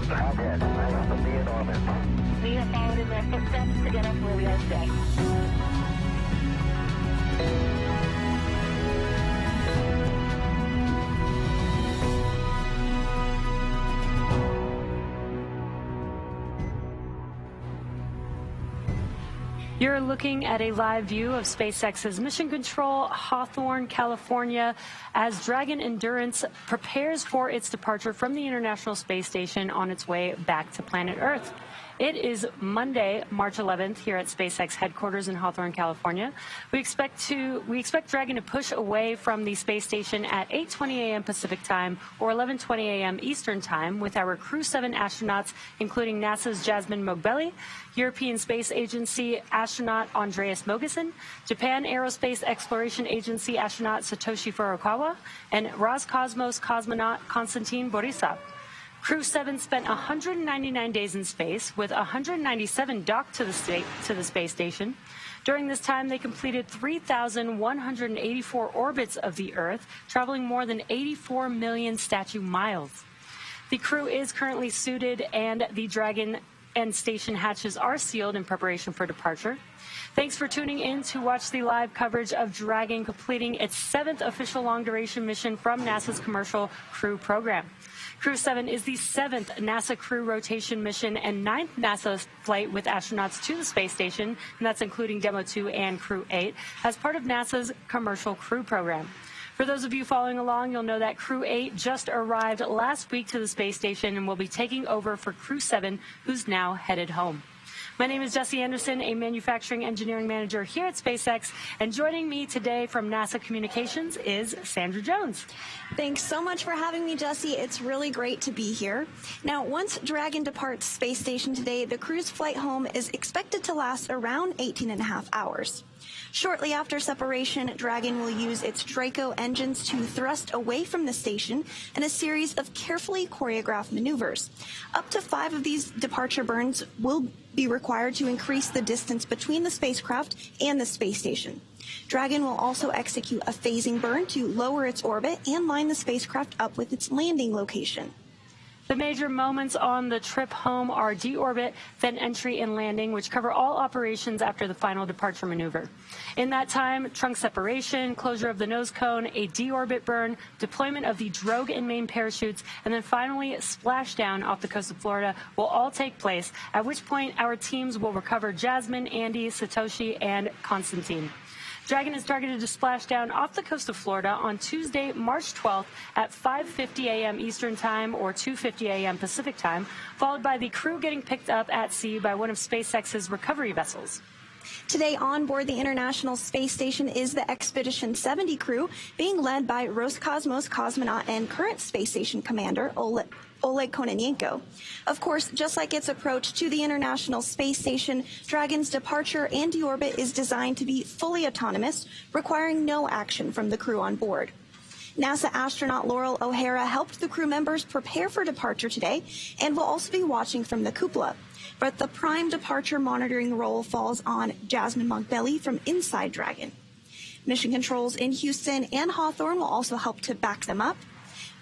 Roger. I will be in orbit. We have followed in their footsteps to get us where we are today. You're looking at a live view of SpaceX's Mission Control, Hawthorne, California, as Dragon Endurance prepares for its departure from the International Space Station on its way back to planet Earth. It is Monday, March 11th, here at SpaceX headquarters in Hawthorne, California. We expect Dragon to push away from the space station at 8:20 a.m. Pacific time or 11:20 a.m. Eastern time with our Crew-7 astronauts, including NASA's Jasmine Mogbelli, European Space Agency astronaut Andreas Mogensen, Japan Aerospace Exploration Agency astronaut Satoshi Furukawa, and Roscosmos cosmonaut Konstantin Borisov. Crew-7 spent 199 days in space, with 197 docked to the space station. During this time, they completed 3,184 orbits of the Earth, traveling more than 84 million statute miles. The crew is currently suited, and the Dragon and station hatches are sealed in preparation for departure. Thanks for tuning in to watch the live coverage of Dragon completing its 7th official long-duration mission from NASA's Commercial Crew program. Crew-7 is the 7th NASA Crew rotation mission and 9th NASA flight with astronauts to the space station, and that's including Demo 2 and Crew-8, as part of NASA's Commercial Crew program. For those of you following along, you'll know that Crew-8 just arrived last week to the space station and will be taking over for Crew-7, who's now headed home. My name is Jesse Anderson, a manufacturing engineering manager here at SpaceX, and joining me today from NASA Communications is Sandra Jones. Thanks so much for having me, Jesse. It's really great to be here. Now, once Dragon departs space station today, the crew's flight home is expected to last around 18.5 hours. Shortly after separation, Dragon will use its Draco engines to thrust away from the station in a series of carefully choreographed maneuvers. Up to 5 of these departure burns will be required to increase the distance between the spacecraft and the space station. Dragon will also execute a phasing burn to lower its orbit and line the spacecraft up with its landing location. The major moments on the trip home are deorbit, then entry and landing, which cover all operations after the final departure maneuver. In that time, trunk separation, closure of the nose cone, a deorbit burn, deployment of the drogue and main parachutes, and then finally splashdown off the coast of Florida will all take place, at which point our teams will recover Jasmine, Andy, Satoshi, and Konstantin. Dragon is targeted to splash down off the coast of Florida on Tuesday, March 12th at 5:50 a.m. Eastern Time or 2:50 a.m. Pacific Time, followed by the crew getting picked up at sea by one of SpaceX's recovery vessels. Today on board the International Space Station is the Expedition 70 crew, being led by Roscosmos cosmonaut and current space station commander Oleg Kononenko. Of course, just like its approach to the International Space Station, Dragon's departure and deorbit is designed to be fully autonomous, requiring no action from the crew on board. NASA astronaut Laurel O'Hara helped the crew members prepare for departure today and will also be watching from the cupola. But the prime departure monitoring role falls on Jasmine Mogbelli from inside Dragon. Mission controls in Houston and Hawthorne will also help to back them up.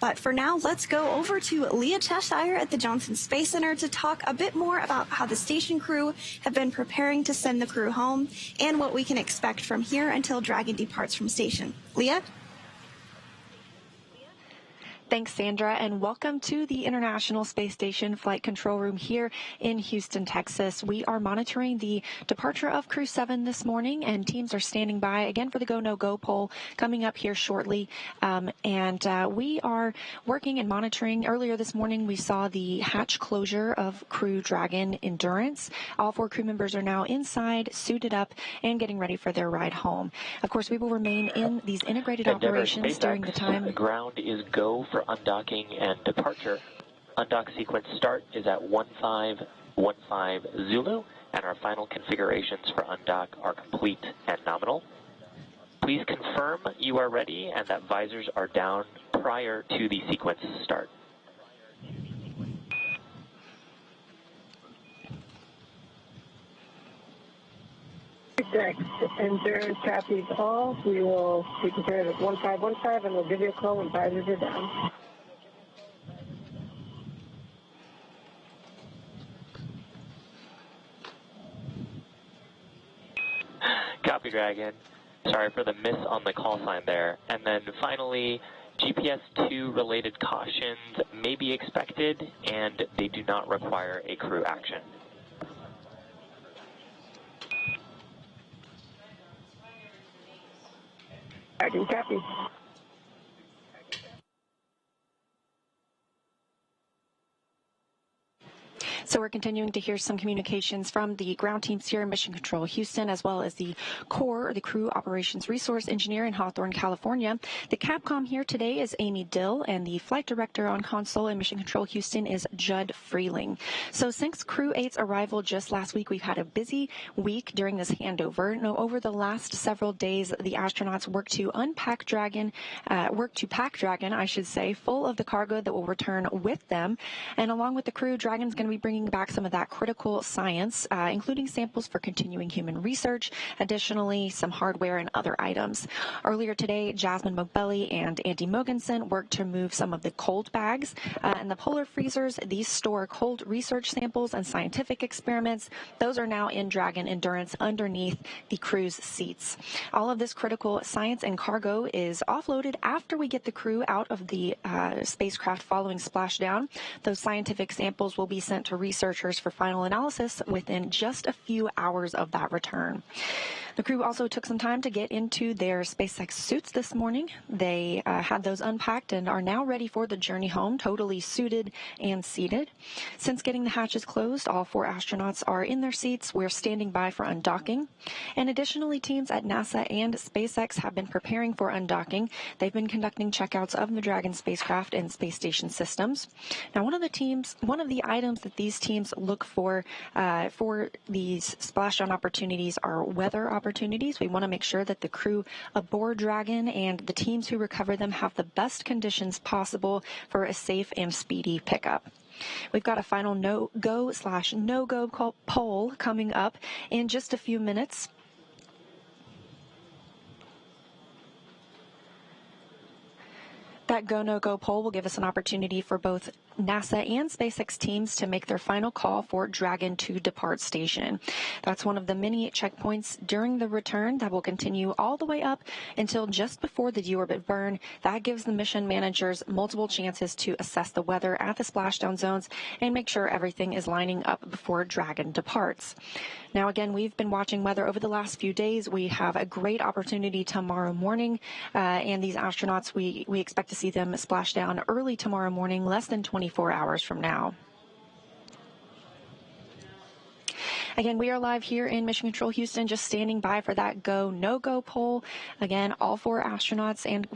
But for now, let's go over to Leah Cheshire at the Johnson Space Center to talk a bit more about how the station crew have been preparing to send the crew home and what we can expect from here until Dragon departs from station. Leah? Thanks, Sandra, and welcome to the International Space Station Flight Control Room here in Houston, Texas. We are monitoring the departure of Crew-7 this morning, and teams are standing by again for the Go, No Go poll coming up here shortly. We are working and monitoring. Earlier this morning, we saw the hatch closure of Crew Dragon Endurance. All 4 crew members are now inside, suited up, and getting ready for their ride home. Of course, we will remain in these integrated operations during the time. The ground is go for undocking and departure. Undock sequence start is at 1515 Zulu, and our final configurations for undock are complete and nominal. Please confirm you are ready and that visors are down prior to the sequence start. Endurance traffic all. We will be prepared at 1515 and we'll give you a call when visors are down. Copy, Dragon. Sorry for the miss on the call sign there. And then finally, GPS 2 related cautions may be expected, and they do not require a crew action. Dragon, copy. So we're continuing to hear some communications from the ground teams here in Mission Control Houston, as well as the CORE, the Crew Operations Resource Engineer in Hawthorne, California. The Capcom here today is Amy Dill, and the Flight Director on console in Mission Control Houston is Judd Freeling. So since Crew 8's arrival just last week, we've had a busy week during this handover. Now, over the last several days, the astronauts worked to pack Dragon, I should say, full of the cargo that will return with them. And along with the crew, Dragon's going to be bringing back some of that critical science, including samples for continuing human research, additionally some hardware and other items. Earlier today, Jasmine Mobelli and Andy Mogensen worked to move some of the cold bags and the polar freezers. These store cold research samples and scientific experiments. Those are now in Dragon Endurance underneath the crew's seats. All of this critical science and cargo is offloaded after we get the crew out of the spacecraft following splashdown. Those scientific samples will be sent to researchers for final analysis within just a few hours of that return. The crew also took some time to get into their SpaceX suits this morning. They had those unpacked and are now ready for the journey home, totally suited and seated. Since getting the hatches closed, all 4 astronauts are in their seats. We're standing by for undocking. And additionally, teams at NASA and SpaceX have been preparing for undocking. They've been conducting checkouts of the Dragon spacecraft and space station systems. Now, one of the items that these teams look for these splashdown opportunities are weather opportunities. We want to make sure that the crew aboard Dragon and the teams who recover them have the best conditions possible for a safe and speedy pickup. We've got a final no-go/no-go poll coming up in just a few minutes. That go-no-go poll will give us an opportunity for both NASA and SpaceX teams to make their final call for Dragon to depart station. That's one of the many checkpoints during the return that will continue all the way up until just before the deorbit burn. That gives the mission managers multiple chances to assess the weather at the splashdown zones and make sure everything is lining up before Dragon departs. Now, again, we've been watching weather over the last few days. We have a great opportunity tomorrow morning, and these astronauts, we expect to see them splash down early tomorrow morning, less than 24 hours from now. Again, we are live here in Mission Control Houston, just standing by for that go-no-go poll. Again, all 4 astronauts and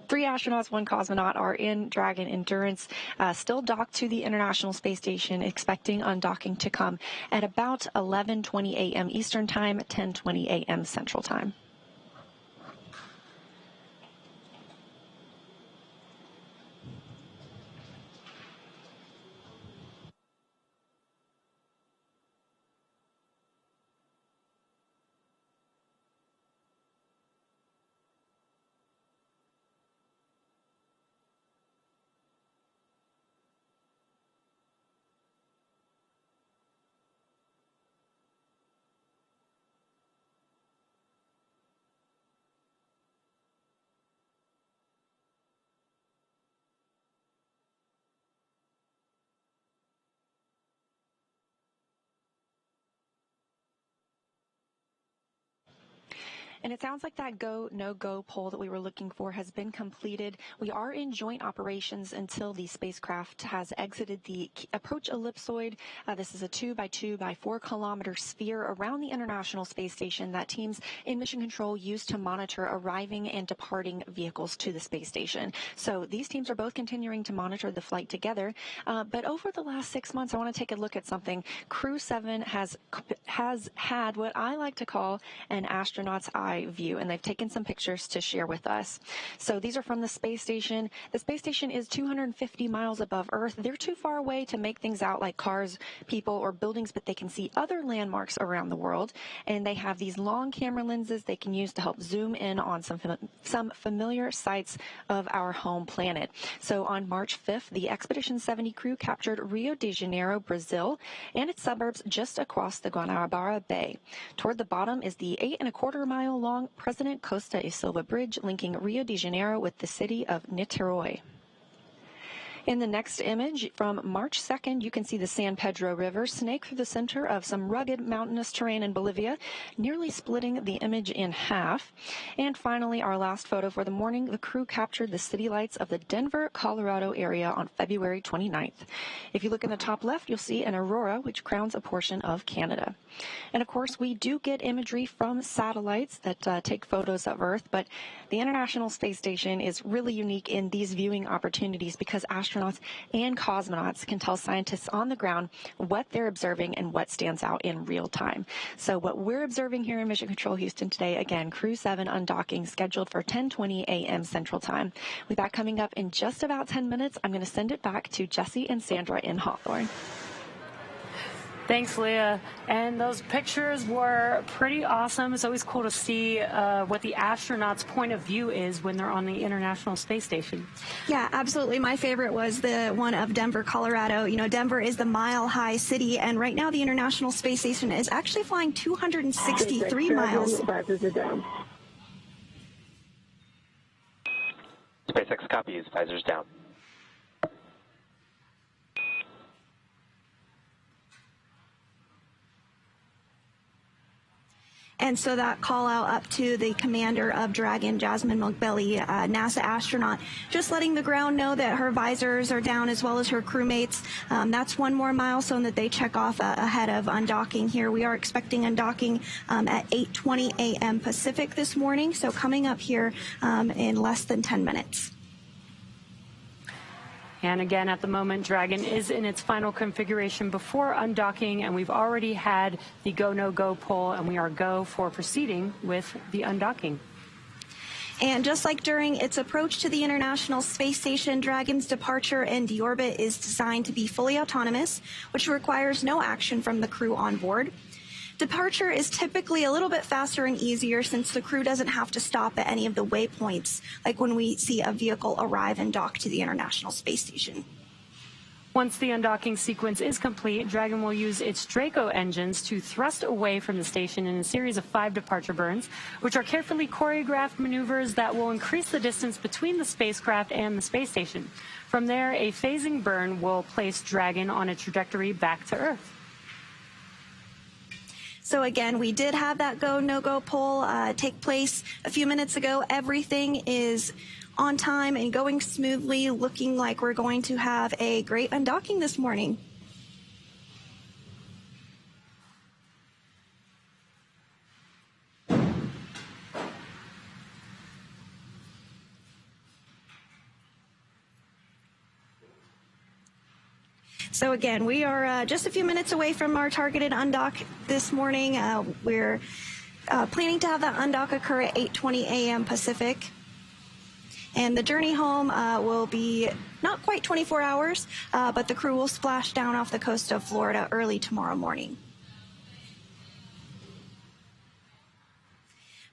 3 astronauts, 1 cosmonaut are in Dragon Endurance, still docked to the International Space Station, expecting undocking to come at about 11:20 a.m. Eastern Time, 10:20 a.m. Central Time. And it sounds like that go, no-go poll that we were looking for has been completed. We are in joint operations until the spacecraft has exited the approach ellipsoid. This is a 2 by 2 by 4 kilometer sphere around the International Space Station that teams in Mission Control use to monitor arriving and departing vehicles to the space station. So these teams are both continuing to monitor the flight together. But over the last 6 months, I want to take a look at something. Crew-7 has had what I like to call an astronaut's eye view, and they've taken some pictures to share with us. So these are from the space station. The space station is 250 miles above Earth. They're too far away to make things out like cars, people, or buildings, but they can see other landmarks around the world, and they have these long camera lenses they can use to help zoom in on some familiar sights of our home planet. So on March 5th, the Expedition 70 crew captured Rio de Janeiro, Brazil, and its suburbs just across the Guanabara Bay. Toward the bottom is the 8.25-mile along President Costa e Silva Bridge linking Rio de Janeiro with the city of Niterói. In the next image from March 2nd, you can see the San Pedro River snake through the center of some rugged mountainous terrain in Bolivia, nearly splitting the image in half. And finally, our last photo for the morning, the crew captured the city lights of the Denver, Colorado area on February 29th. If you look in the top left, you'll see an aurora, which crowns a portion of Canada. And of course, we do get imagery from satellites that take photos of Earth, but the International Space Station is really unique in these viewing opportunities because astronauts and cosmonauts can tell scientists on the ground what they're observing and what stands out in real time. So what we're observing here in Mission Control Houston today, again, Crew-7 undocking scheduled for 10:20 a.m. Central Time. With that coming up in just about 10 minutes, I'm going to send it back to Jesse and Sandra in Hawthorne. Thanks, Leah. And those pictures were pretty awesome. It's always cool to see what the astronauts' point of view is when they're on the International Space Station. Yeah, absolutely. My favorite was the one of Denver, Colorado. You know, Denver is the mile-high city, and right now the International Space Station is actually flying 263 miles. Visors are down. SpaceX copies. Visors down. And so that call out up to the commander of Dragon, Jasmine Mogbelli, NASA astronaut, just letting the ground know that her visors are down as well as her crewmates. That's one more milestone that they check off ahead of undocking here. We are expecting undocking at 8:20 a.m. Pacific this morning, so coming up here in less than 10 minutes. And again, at the moment, Dragon is in its final configuration before undocking, and we've already had the go, no go poll, and we are go for proceeding with the undocking. And just like during its approach to the International Space Station, Dragon's departure and deorbit is designed to be fully autonomous, which requires no action from the crew on board. Departure is typically a little bit faster and easier since the crew doesn't have to stop at any of the waypoints, like when we see a vehicle arrive and dock to the International Space Station. Once the undocking sequence is complete, Dragon will use its Draco engines to thrust away from the station in a series of 5 departure burns, which are carefully choreographed maneuvers that will increase the distance between the spacecraft and the space station. From there, a phasing burn will place Dragon on a trajectory back to Earth. So again, we did have that go, no-go poll take place a few minutes ago. Everything is on time and going smoothly, looking like we're going to have a great undocking this morning. So again, we are just a few minutes away from our targeted undock this morning. We're planning to have that undock occur at 8:20 a.m. Pacific. And the journey home will be not quite 24 hours, but the crew will splash down off the coast of Florida early tomorrow morning.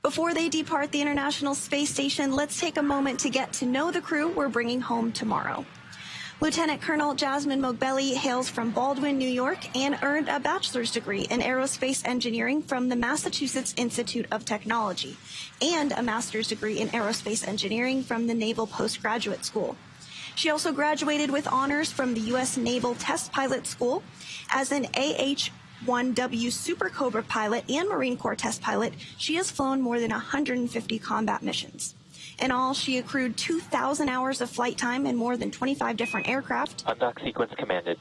Before they depart the International Space Station, let's take a moment to get to know the crew we're bringing home tomorrow. Lieutenant Colonel Jasmine Mogbelli hails from Baldwin, New York, and earned a bachelor's degree in aerospace engineering from the Massachusetts Institute of Technology and a master's degree in aerospace engineering from the Naval Postgraduate School. She also graduated with honors from the U.S. Naval Test Pilot School. As an AH-1W Super Cobra pilot and Marine Corps test pilot, she has flown more than 150 combat missions. In all, she accrued 2,000 hours of flight time in more than 25 different aircraft. Undock sequence commanded.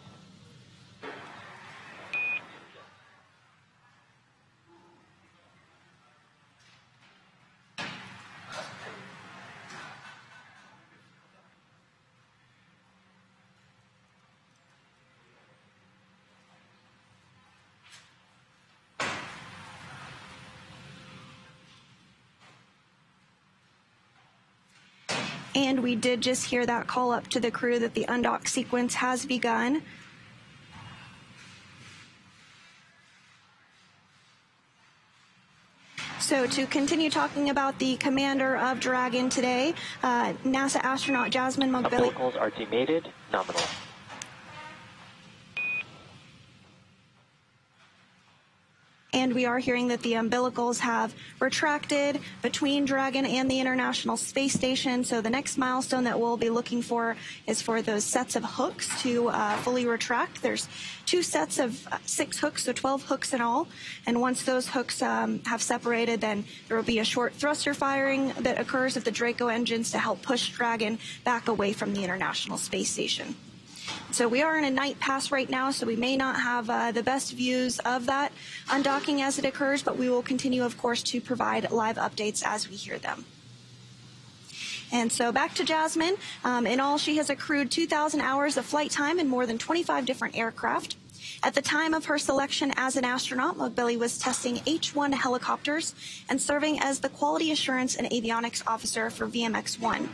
And we did just hear that call up to the crew that the undock sequence has begun. So to continue talking about the commander of Dragon today, NASA astronaut Jasmine Mogbelli. Umbilicals are demated, nominal. And we are hearing that the umbilicals have retracted between Dragon and the International Space Station. So the next milestone that we'll be looking for is for those sets of hooks to fully retract. There's 2 sets of 6 hooks, so 12 hooks in all. And once those hooks have separated, then there will be a short thruster firing that occurs of the Draco engines to help push Dragon back away from the International Space Station. So we are in a night pass right now, so we may not have the best views of that undocking as it occurs, but we will continue, of course, to provide live updates as we hear them. And so back to Jasmine. In all, she has accrued 2,000 hours of flight time in more than 25 different aircraft. At the time of her selection as an astronaut, Mogbelli was testing H-1 helicopters and serving as the Quality Assurance and Avionics Officer for VMX-1.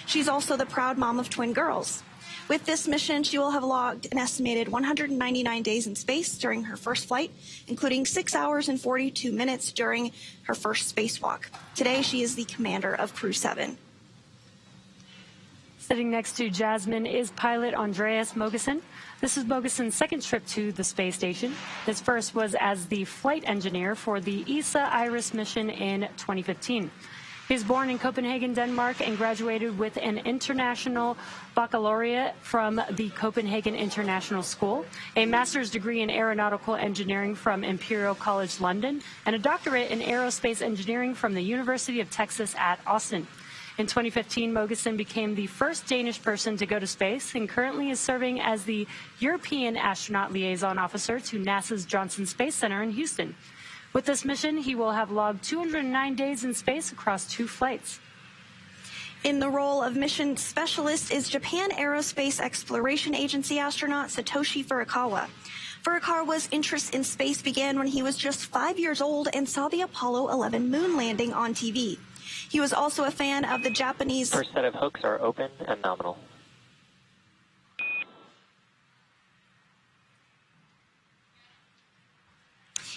She's also the proud mom of twin girls. With this mission, she will have logged an estimated 199 days in space during her first flight, including 6 hours and 42 minutes during her first spacewalk. Today, she is the commander of Crew-7. Sitting next to Jasmine is pilot Andreas Mogensen. This is Mogensen's second trip to the space station. His first was as the flight engineer for the ESA-IRIS mission in 2015. He was born in Copenhagen, Denmark, and graduated with an international baccalaureate from the Copenhagen International School, a master's degree in aeronautical engineering from Imperial College London, and a doctorate in aerospace engineering from the University of Texas at Austin. In 2015, Mogensen became the first Danish person to go to space and currently is serving as the European Astronaut Liaison Officer to NASA's Johnson Space Center in Houston. With this mission, he will have logged 209 days in space across 2 flights. In the role of mission specialist is Japan Aerospace Exploration Agency astronaut Satoshi Furukawa. Furukawa's interest in space began when he was just 5 years old and saw the Apollo 11 moon landing on TV. He was also a fan of the Japanese... First set of hooks are open and nominal.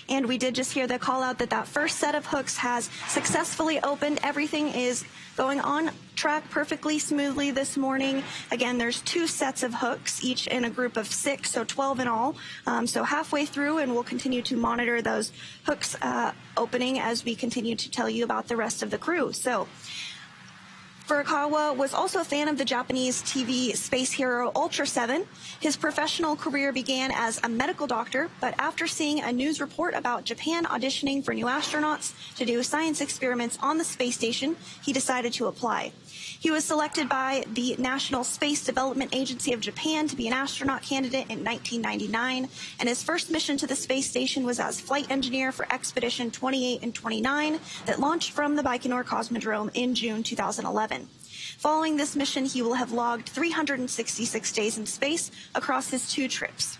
And we did just hear the call out that that first set of hooks has successfully opened. Everything is going on track perfectly smoothly this morning. Again, there's 2 sets of hooks, each in a group of 6, so 12 in all. So halfway through, and we'll continue to monitor those hooks opening as we continue to tell you about the rest of the crew. So Furukawa was also a fan of the Japanese TV space hero Ultra 7. His professional career began as a medical doctor, but after seeing a news report about Japan auditioning for new astronauts to do science experiments on the space station, he decided to apply. He was selected by the National Space Development Agency of Japan to be an astronaut candidate in 1999, and his first mission to the space station was as flight engineer for Expedition 28 and 29 that launched from the Baikonur Cosmodrome in June 2011. Following this mission, he will have logged 366 days in space across his 2 trips.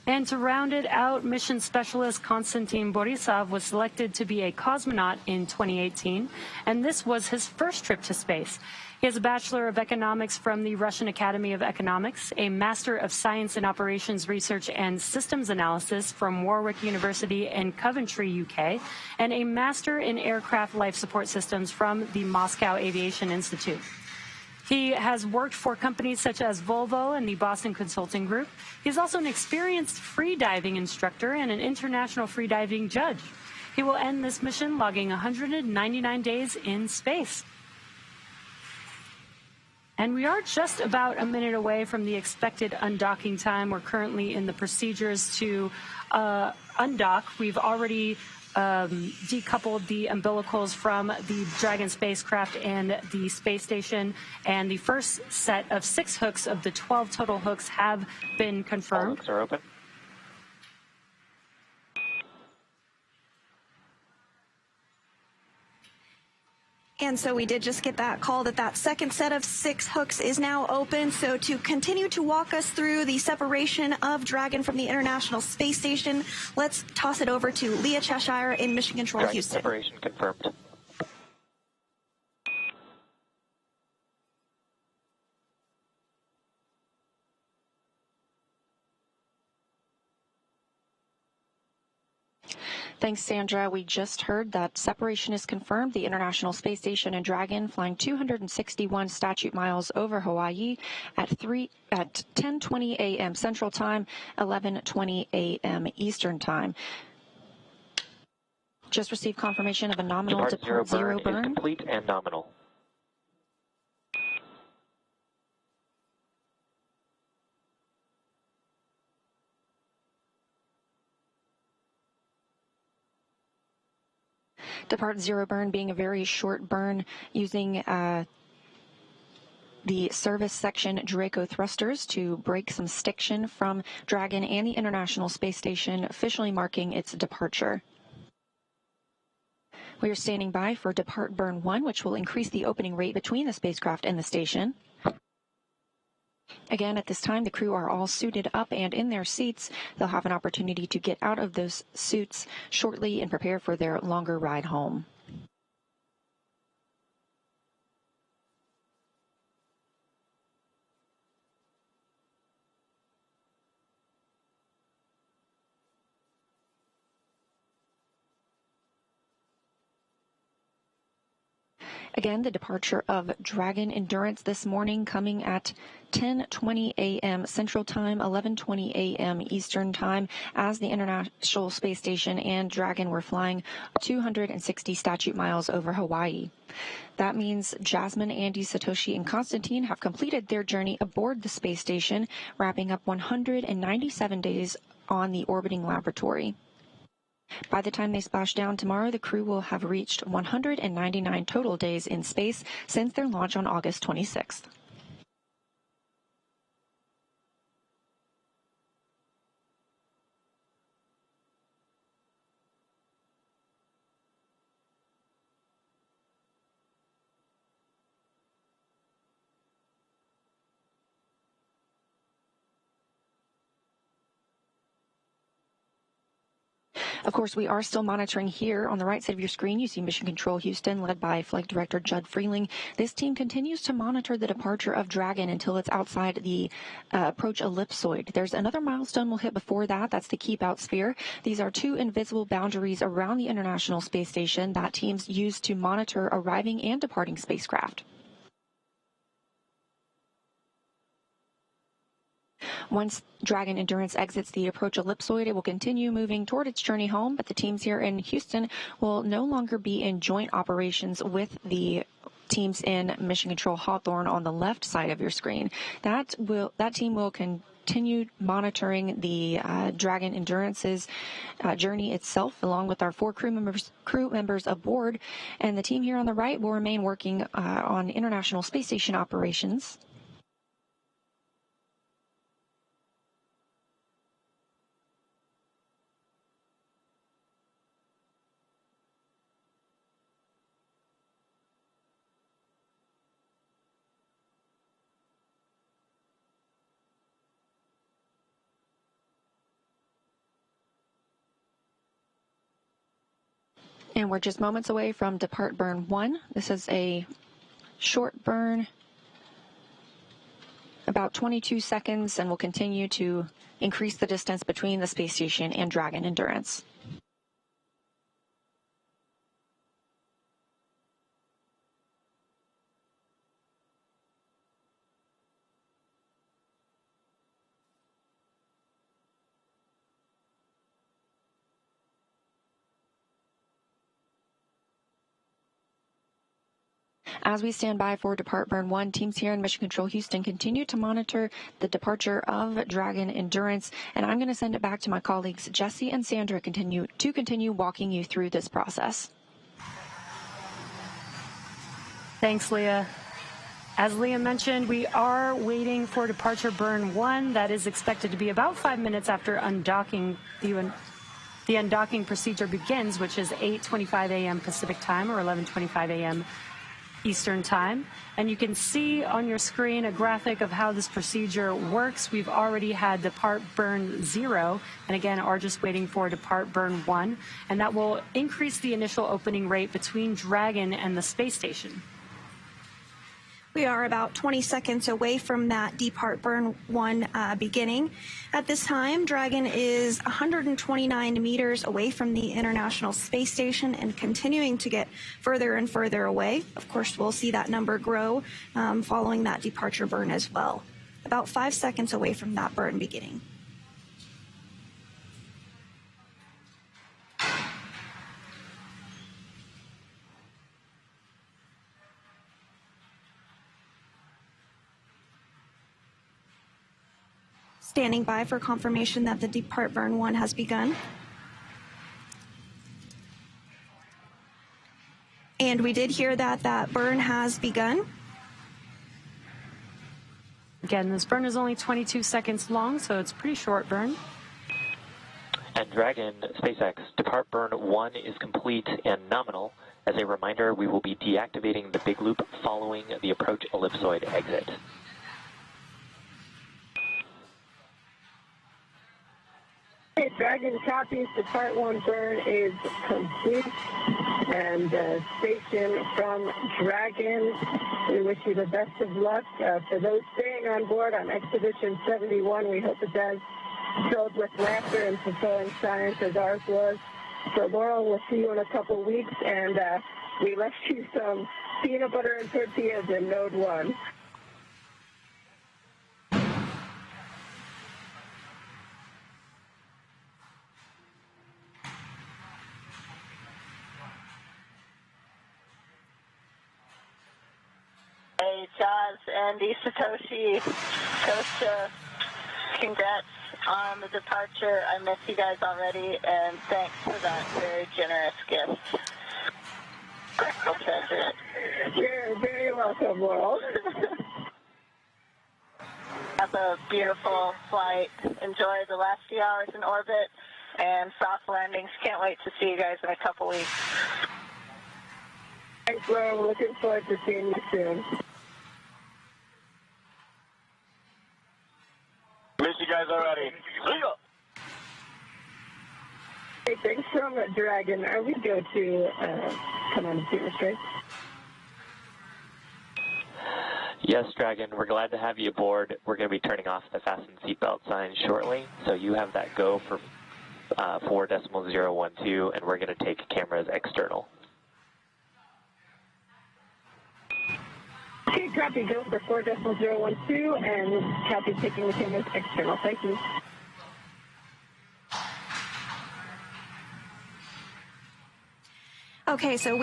And to round it out, mission specialist Konstantin Borisov was selected to be a cosmonaut in 2018, and this was his first trip to space. He has a Bachelor of Economics from the Russian Academy of Economics, a Master of Science in Operations Research and Systems Analysis from Warwick University in Coventry, UK, and a Master in Aircraft Life Support Systems from the Moscow Aviation Institute. He has worked for companies such as Volvo and the Boston Consulting Group. He's also an experienced freediving instructor and an international freediving judge. He will end this mission logging 199 days in space. And we are just about a minute away from the expected undocking time. We're currently in the procedures to undock. We've already decoupled the umbilicals from the Dragon spacecraft and the space station, and the first set of 6 hooks of the 12 total hooks have been confirmed. All hooks are open. And so we did just get that call that that second set of 6 hooks is now open. So to continue to walk us through the separation of Dragon from the International Space Station, let's toss it over to Leah Cheshire in Mission Control, Dragon Houston. separation confirmed. Thanks, Sandra. We just heard that separation is confirmed. The International Space Station and Dragon flying 261 statute miles over Hawaii at 10:20 a.m. Central Time, 11:20 a.m. Eastern Time. just received confirmation of a nominal Depart zero burn burn. is complete and nominal. Depart zero burn being a very short burn using the service section Draco thrusters to break some stiction from Dragon and the International Space Station, officially marking its departure. We are standing by for Depart Burn 1, which will increase the opening rate between the spacecraft and the station. Again, at this time, the crew are all suited up and in their seats. They'll have an opportunity to get out of those suits shortly and prepare for their longer ride home. Again, the departure of Dragon Endurance this morning coming at 10:20 a.m. Central Time, 11:20 a.m. Eastern Time, as the International Space Station and Dragon were flying 260 statute miles over Hawaii. That means Jasmine, Andy, Satoshi, and Constantine have completed their journey aboard the space station, wrapping up 197 days on the orbiting laboratory. By the time they splash down tomorrow, the crew will have reached 199 total days in space since their launch on August 26th. Of course, we are still monitoring here. On the right side of your screen, you see Mission Control Houston, led by Flight Director Judd Freeling. This team continues to monitor the departure of Dragon until it's outside the approach ellipsoid. There's another milestone we'll hit before that. That's the keep out sphere. These are two invisible boundaries around the International Space Station that teams use to monitor arriving and departing spacecraft. Once Dragon Endurance exits the approach ellipsoid, it will continue moving toward its journey home, but the teams here in Houston will no longer be in joint operations with the teams in Mission Control Hawthorne on the left side of your screen. That team will continue monitoring the Dragon Endurance's journey itself, along with our 4 crew members aboard, and the team here on the right will remain working on International Space Station operations. And we're just moments away from Depart Burn 1. This is a short burn, about 22 seconds, and will continue to increase the distance between the space station and Dragon Endurance. As we stand by for Depart Burn 1, teams here in Mission Control Houston continue to monitor the departure of Dragon Endurance, and I'm going to send it back to my colleagues Jesse and Sandra to continue walking you through this process. Thanks, Leah. As Leah mentioned, we are waiting for Departure Burn 1. That is expected to be about 5 minutes after undocking. The undocking procedure begins, which is 8:25 a.m. Pacific time or 11:25 a.m. Eastern Time. And you can see on your screen a graphic of how this procedure works. We've already had Depart Burn 0, and again are just waiting for Depart Burn 1, and that will increase the initial opening rate between Dragon and the space station. We are about 20 seconds away from that Depart Burn 1 beginning. At this time, Dragon is 129 meters away from the International Space Station and continuing to get further and further away. Of course, we'll see that number grow following that departure burn as well. About 5 seconds away from that burn beginning. Standing by for confirmation that the depart burn 1 has begun. And we did hear that burn has begun. Again, this burn is only 22 seconds long, so it's a pretty short burn. And Dragon, SpaceX, depart burn 1 is complete and nominal. As a reminder, we will be deactivating the big loop following the approach ellipsoid exit. Okay, Dragon copies. Depart 1 burn is complete. And station from Dragon, we wish you the best of luck. For those staying on board on Expedition 71, we hope it does filled with laughter and fulfilling science as ours was. So Laurel, we'll see you in a couple weeks, and we left you some peanut butter and tortillas in Node 1. Hey, Chaz, Andy, Satoshi, Kosha, congrats on the departure. I miss you guys already, and thanks for that very generous gift. I'll treasure it. You're very welcome, Laurel. Have a beautiful flight. Enjoy the last few hours in orbit and soft landings. Can't wait to see you guys in a couple weeks. Thanks, Laurel. Looking forward to seeing you soon. Miss you guys already. Hey, thanks from Dragon. Are we go to come on and see us straight? Yes, Dragon, we're glad to have you aboard. We're going to be turning off the fasten seatbelt sign shortly, so you have that go for 4.012, and we're going to take cameras external. Okay, copy. Go for 4.012, and copy taking the cameras external. Thank you. Okay, so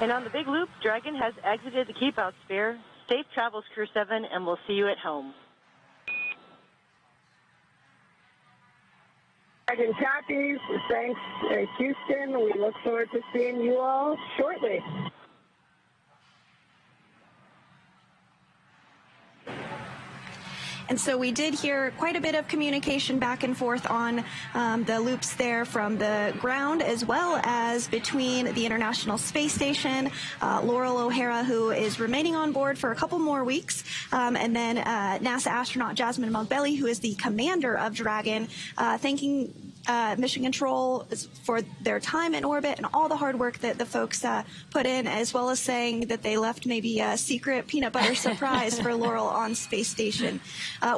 And on the big loop, Dragon has exited the keep out sphere. Safe travels, Crew-7, and we'll see you at home. Dragon copies. Thanks, Houston. We look forward to seeing you all shortly. And so we did hear quite a bit of communication back and forth on the loops there from the ground, as well as between the International Space Station, Laurel O'Hara, who is remaining on board for a couple more weeks, and then NASA astronaut Jasmine Mogbelli, who is the commander of Dragon, thanking Mission Control for their time in orbit and all the hard work that the folks put in, as well as saying that they left maybe a secret peanut butter surprise for Laurel on Space Station.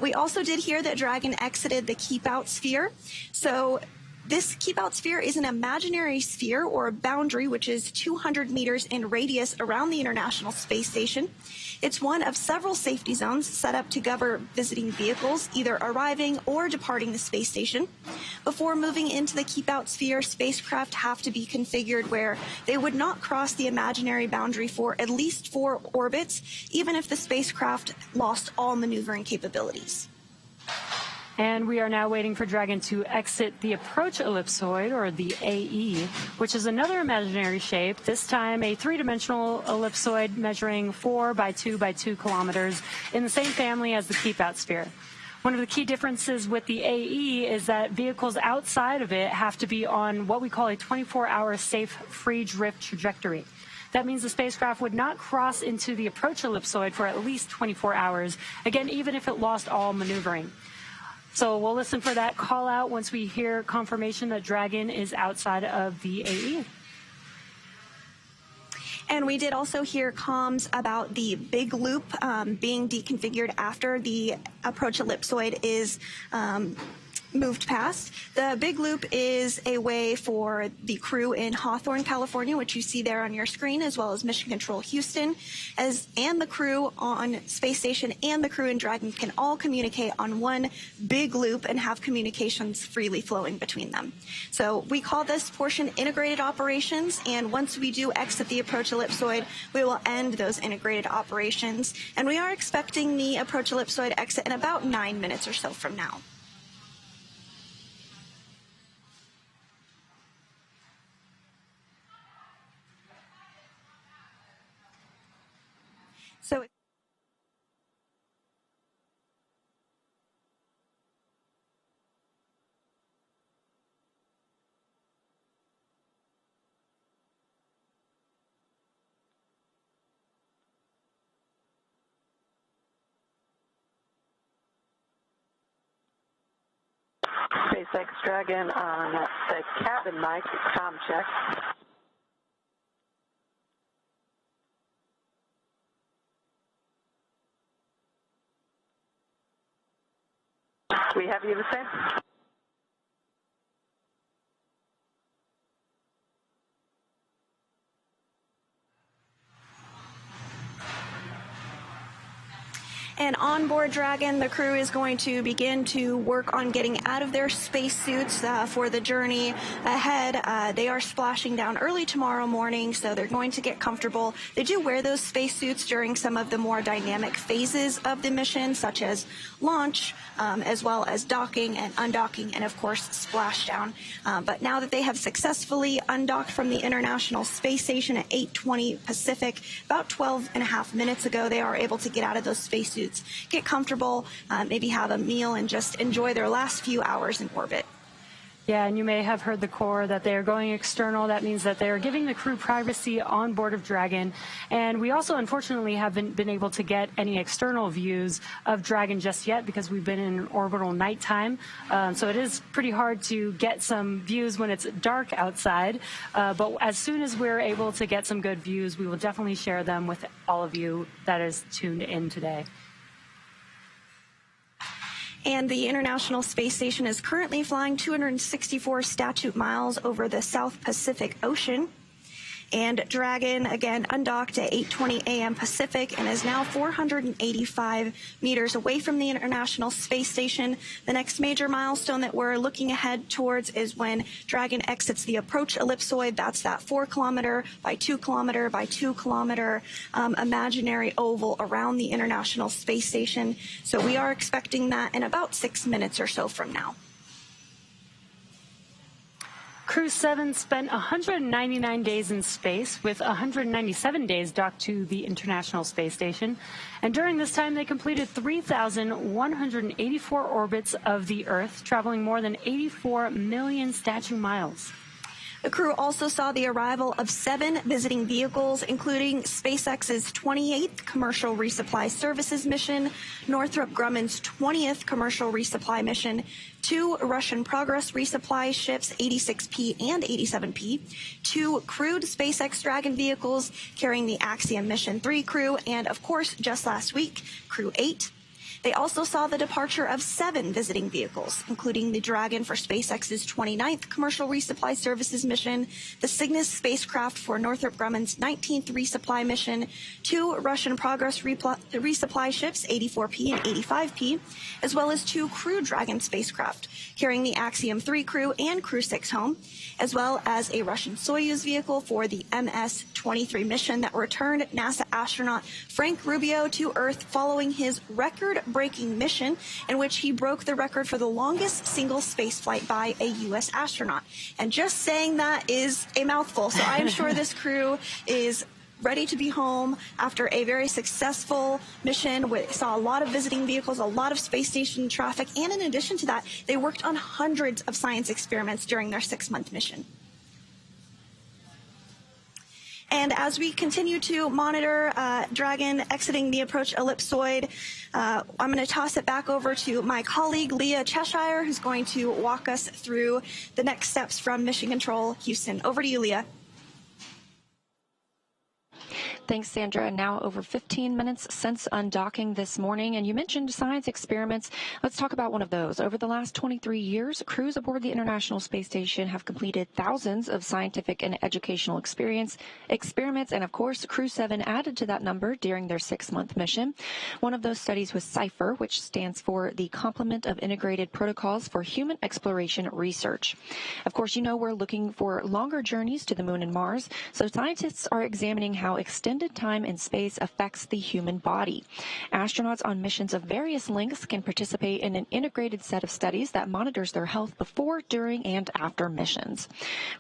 We also did hear that Dragon exited the keep out sphere. So this keep out sphere is an imaginary sphere or a boundary which is 200 meters in radius around the International Space Station. It's one of several safety zones set up to govern visiting vehicles either arriving or departing the space station. Before moving into the keep out sphere, spacecraft have to be configured where they would not cross the imaginary boundary for at least 4 orbits, even if the spacecraft lost all maneuvering capabilities. And we are now waiting for Dragon to exit the approach ellipsoid, or the AE, which is another imaginary shape, this time a 3-dimensional ellipsoid measuring 4 by 2 by 2 kilometers in the same family as the keep-out sphere. One of the key differences with the AE is that vehicles outside of it have to be on what we call a 24-hour safe free drift trajectory. That means the spacecraft would not cross into the approach ellipsoid for at least 24 hours, again, even if it lost all maneuvering. So we'll listen for that call out once we hear confirmation that Dragon is outside of the AE. And we did also hear comms about the big loop being deconfigured after the approach ellipsoid is moved past. The big loop is a way for the crew in Hawthorne, California, which you see there on your screen, as well as Mission Control Houston, and the crew on Space Station and the crew in Dragon can all communicate on one big loop and have communications freely flowing between them. So we call this portion integrated operations, and once we do exit the approach ellipsoid, we will end those integrated operations. And we are expecting the approach ellipsoid exit in about 9 minutes or so from now. So SpaceX Dragon on the cabin mic, comm check. We have you the same? And on board Dragon, the crew is going to begin to work on getting out of their spacesuits for the journey ahead. They are splashing down early tomorrow morning, so they're going to get comfortable. They do wear those spacesuits during some of the more dynamic phases of the mission, such as launch, as well as docking and undocking, and of course splashdown. But now that they have successfully undocked from the International Space Station at 8:20 Pacific, about 12.5 minutes ago, they are able to get out of those spacesuits, get comfortable, maybe have a meal, and just enjoy their last few hours in orbit. Yeah, and you may have heard the core that they are going external. That means that they are giving the crew privacy on board of Dragon. And we also, unfortunately, haven't been able to get any external views of Dragon just yet because we've been in orbital nighttime. So it is pretty hard to get some views when it's dark outside. But as soon as we're able to get some good views, we will definitely share them with all of you that is tuned in today. And the International Space Station is currently flying 264 statute miles over the South Pacific Ocean. And Dragon, again, undocked at 8:20 a.m. Pacific and is now 485 meters away from the International Space Station. The next major milestone that we're looking ahead towards is when Dragon exits the approach ellipsoid. That's that 4 kilometer by 2 kilometer by 2 kilometer imaginary oval around the International Space Station. So we are expecting that in about 6 minutes or so from now. Crew-7 spent 199 days in space, with 197 days docked to the International Space Station. And during this time, they completed 3,184 orbits of the Earth, traveling more than 84 million statute miles. The crew also saw the arrival of 7 visiting vehicles, including SpaceX's 28th Commercial Resupply Services mission, Northrop Grumman's 20th Commercial Resupply mission, 2 Russian Progress resupply ships, 86P and 87P, 2 crewed SpaceX Dragon vehicles carrying the Axiom Mission 3 crew, and of course, just last week, Crew-7. They also saw the departure of 7 visiting vehicles, including the Dragon for SpaceX's 29th Commercial Resupply Services mission, the Cygnus spacecraft for Northrop Grumman's 19th resupply mission, 2 Russian Progress resupply ships, 84P and 85P, as well as 2 Crew Dragon spacecraft carrying the Axiom 3 crew and Crew-6 home, as well as a Russian Soyuz vehicle for the MS-23 mission that returned NASA astronaut Frank Rubio to Earth following his record-breaking mission in which he broke the record for the longest single spaceflight by a U.S. astronaut. And just saying that is a mouthful, so I'm sure this crew is ready to be home after a very successful mission. We saw a lot of visiting vehicles, a lot of space station traffic, and in addition to that, they worked on hundreds of science experiments during their 6-month mission. And as we continue to monitor Dragon exiting the approach ellipsoid, I'm going to toss it back over to my colleague, Leah Cheshire, who's going to walk us through the next steps from Mission Control Houston. Over to you, Leah. Thanks, Sandra. Now over 15 minutes since undocking this morning, and you mentioned science experiments. Let's talk about one of those. Over the last 23 years, crews aboard the International Space Station have completed thousands of scientific and educational experiments, and of course, Crew-7 added to that number during their 6-month mission. One of those studies was CIPHER, which stands for the Complement of Integrated Protocols for Human Exploration Research. Of course, you know we're looking for longer journeys to the moon and Mars, so scientists are examining how extended time in space affects the human body. Astronauts on missions of various lengths can participate in an integrated set of studies that monitors their health before, during, and after missions.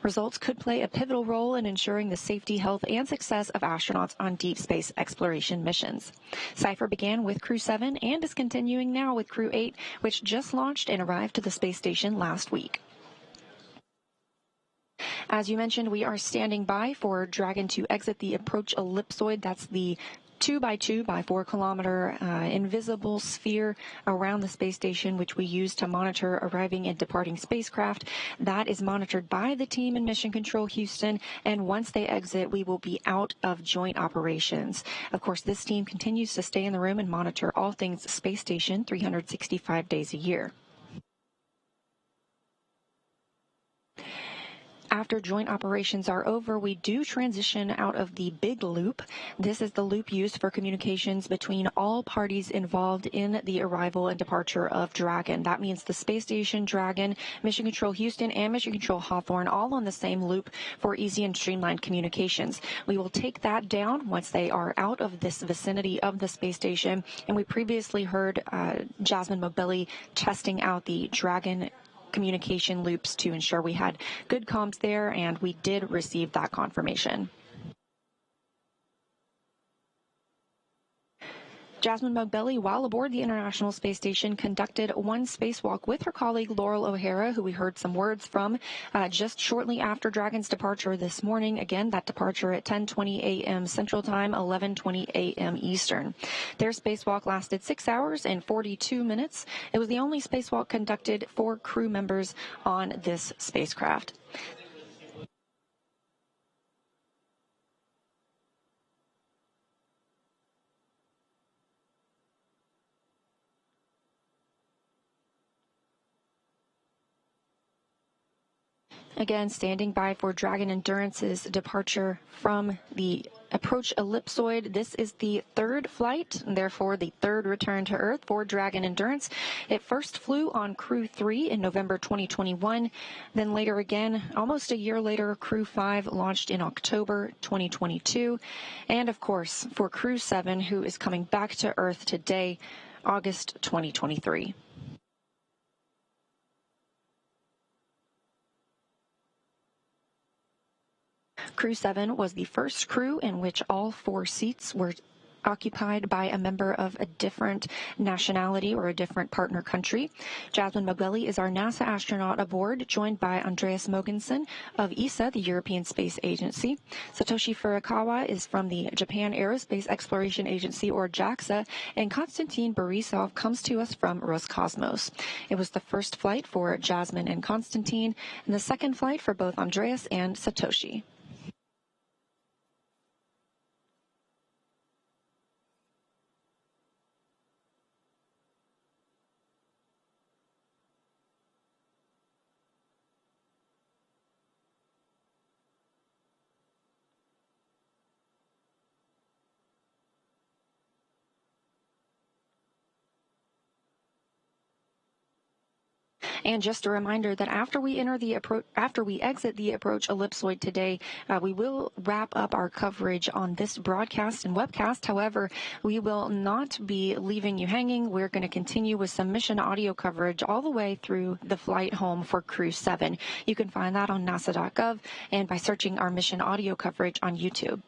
Results could play a pivotal role in ensuring the safety, health, and success of astronauts on deep space exploration missions. CIPHER began with Crew-7 and is continuing now with Crew-8, which just launched and arrived to the space station last week. As you mentioned, we are standing by for Dragon to exit the approach ellipsoid. That's the 2 by 2 by 4 kilometer invisible sphere around the space station, which we use to monitor arriving and departing spacecraft. That is monitored by the team in Mission Control Houston, and once they exit, we will be out of joint operations. Of course, this team continues to stay in the room and monitor all things space station 365 days a year. After joint operations are over, we do transition out of the big loop. This is the loop used for communications between all parties involved in the arrival and departure of Dragon. That means the space station, Dragon, Mission Control Houston, and Mission Control Hawthorne all on the same loop for easy and streamlined communications. We will take that down once they are out of this vicinity of the space station. And we previously heard Jasmine Mobilli testing out the Dragon communication loops to ensure we had good comms there, and we did receive that confirmation. Jasmine Mobilli, while aboard the International Space Station, conducted one spacewalk with her colleague Laurel O'Hara, who we heard some words from just shortly after Dragon's departure this morning. Again, that departure at 10:20 a.m. Central Time, 11:20 a.m. Eastern. Their spacewalk lasted 6 hours and 42 minutes. It was the only spacewalk conducted for crew members on this spacecraft. Again, standing by for Dragon Endurance's departure from the approach ellipsoid. This is the third flight, and therefore the third return to Earth for Dragon Endurance. It first flew on Crew-3 in November 2021. Then later again, almost a year later, Crew-5 launched in October 2022. And of course, for Crew-7, who is coming back to Earth today, August 2023. Crew-7 was the first crew in which all 4 seats were occupied by a member of a different nationality or a different partner country. Jasmine Mobilli is our NASA astronaut aboard, joined by Andreas Mogensen of ESA, the European Space Agency. Satoshi Furukawa is from the Japan Aerospace Exploration Agency, or JAXA, and Konstantin Borisov comes to us from Roscosmos. It was the first flight for Jasmine and Konstantin, and the second flight for both Andreas and Satoshi. And just a reminder that after we exit the approach ellipsoid today, we will wrap up our coverage on this broadcast and webcast. However, we will not be leaving you hanging. We're going to continue with some mission audio coverage all the way through the flight home for Crew-7. You can find that on nasa.gov and by searching our mission audio coverage on YouTube.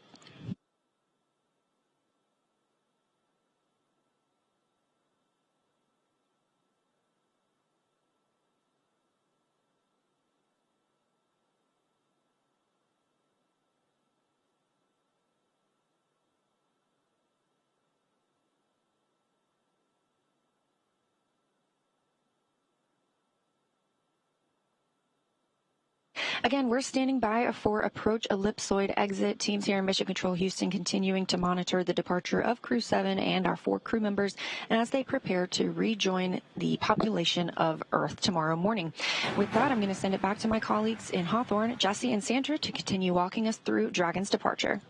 Again, we're standing by for approach ellipsoid exit. Teams here in Mission Control Houston continuing to monitor the departure of Crew-7 and our 4 crew members and as they prepare to rejoin the population of Earth tomorrow morning. With that, I'm going to send it back to my colleagues in Hawthorne, Jesse and Sandra, to continue walking us through Dragon's departure.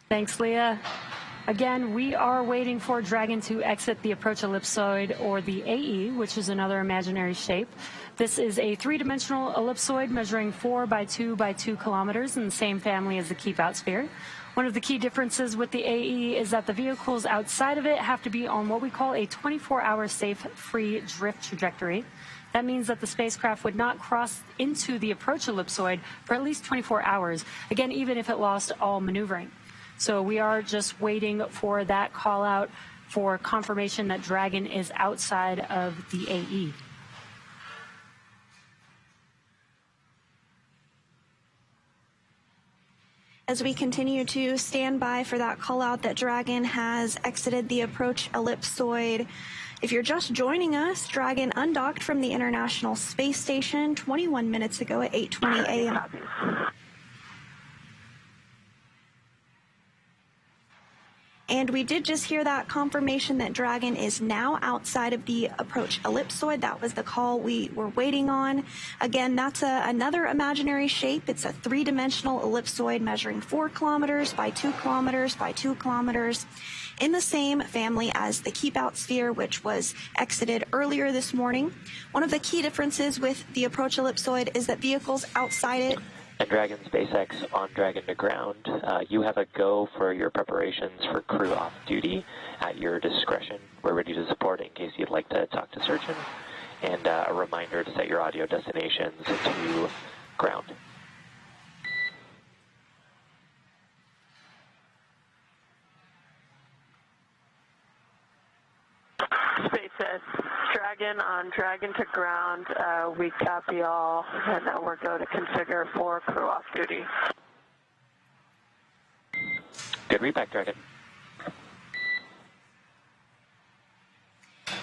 Thanks, Leah. Again, we are waiting for Dragon to exit the approach ellipsoid, or the AE, which is another imaginary shape. This is a 3-dimensional ellipsoid measuring 4 by 2 by 2 kilometers in the same family as the Keep Out sphere. One of the key differences with the AE is that the vehicles outside of it have to be on what we call a 24-hour safe free drift trajectory. That means that the spacecraft would not cross into the approach ellipsoid for at least 24 hours, again, even if it lost all maneuvering. So we are just waiting for that call out for confirmation that Dragon is outside of the AE. As we continue to stand by for that call out that Dragon has exited the approach ellipsoid. If you're just joining us, Dragon undocked from the International Space Station 21 minutes ago at 8:20 a.m. And we did just hear that confirmation that Dragon is now outside of the approach ellipsoid. That was the call we were waiting on. Again, that's another imaginary shape. It's a 3-dimensional ellipsoid measuring 4 kilometers by 2 kilometers by 2 kilometers in the same family as the Keep Out sphere, which was exited earlier this morning. One of the key differences with the approach ellipsoid is that vehicles outside it and Dragon SpaceX on Dragon to ground. You have a go for your preparations for crew off duty at your discretion. We're ready to support in case you'd like to talk to Surgeon. And a reminder to set your audio destinations to ground. SpaceX, Dragon on Dragon to ground. We copy all, and we're go to configure for crew off duty. Good read back, Dragon.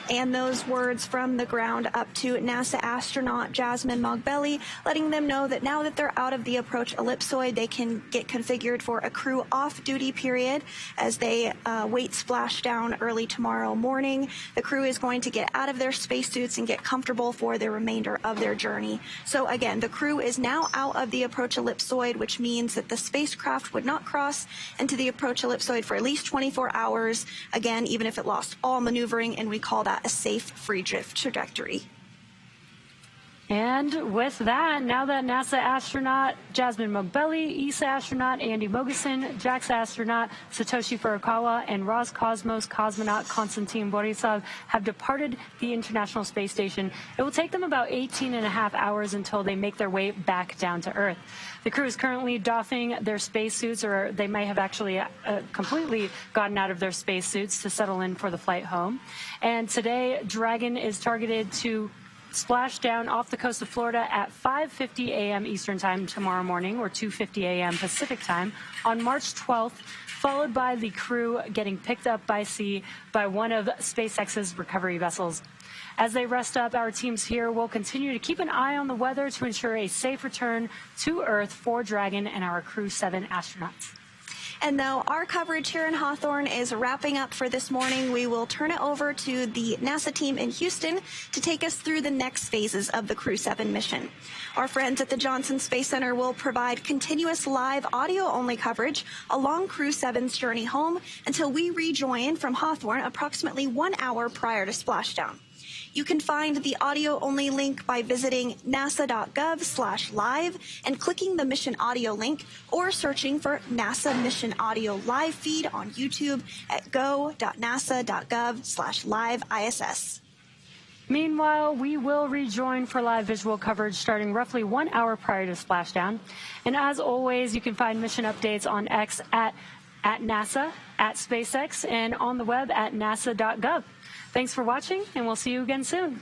And those words from the ground up to NASA astronaut Jasmine Mogbelli, letting them know that now that they're out of the approach ellipsoid, they can get configured for a crew off-duty period as they wait splashdown early tomorrow morning. The crew is going to get out of their spacesuits and get comfortable for the remainder of their journey. So again, the crew is now out of the approach ellipsoid, which means that the spacecraft would not cross into the approach ellipsoid for at least 24 hours, again, even if it lost all maneuvering, and we call that a safe free drift trajectory. And with that, now that NASA astronaut Jasmine Mogbelli, ESA astronaut Andy Mogeson, JAXA astronaut Satoshi Furukawa, and Roscosmos cosmonaut Konstantin Borisov have departed the International Space Station, it will take them about 18.5 hours until they make their way back down to Earth. The crew is currently doffing their spacesuits, or they may have actually completely gotten out of their spacesuits to settle in for the flight home. And today, Dragon is targeted to splash down off the coast of Florida at 5:50 a.m. Eastern Time tomorrow morning, or 2:50 a.m. Pacific Time, on March 12th, followed by the crew getting picked up by sea by one of SpaceX's recovery vessels. As they rest up, our teams here will continue to keep an eye on the weather to ensure a safe return to Earth for Dragon and our Crew-7 astronauts. And though our coverage here in Hawthorne is wrapping up for this morning, we will turn it over to the NASA team in Houston to take us through the next phases of the Crew-7 mission. Our friends at the Johnson Space Center will provide continuous live audio-only coverage along Crew-7's journey home until we rejoin from Hawthorne approximately 1 hour prior to splashdown. You can find the audio-only link by visiting nasa.gov/live and clicking the mission audio link, or searching for NASA Mission Audio Live feed on YouTube at go.nasa.gov/live-ISS. Meanwhile, we will rejoin for live visual coverage starting roughly 1 hour prior to splashdown. And as always, you can find mission updates on X at NASA, at SpaceX, and on the web at nasa.gov. Thanks for watching, and we'll see you again soon.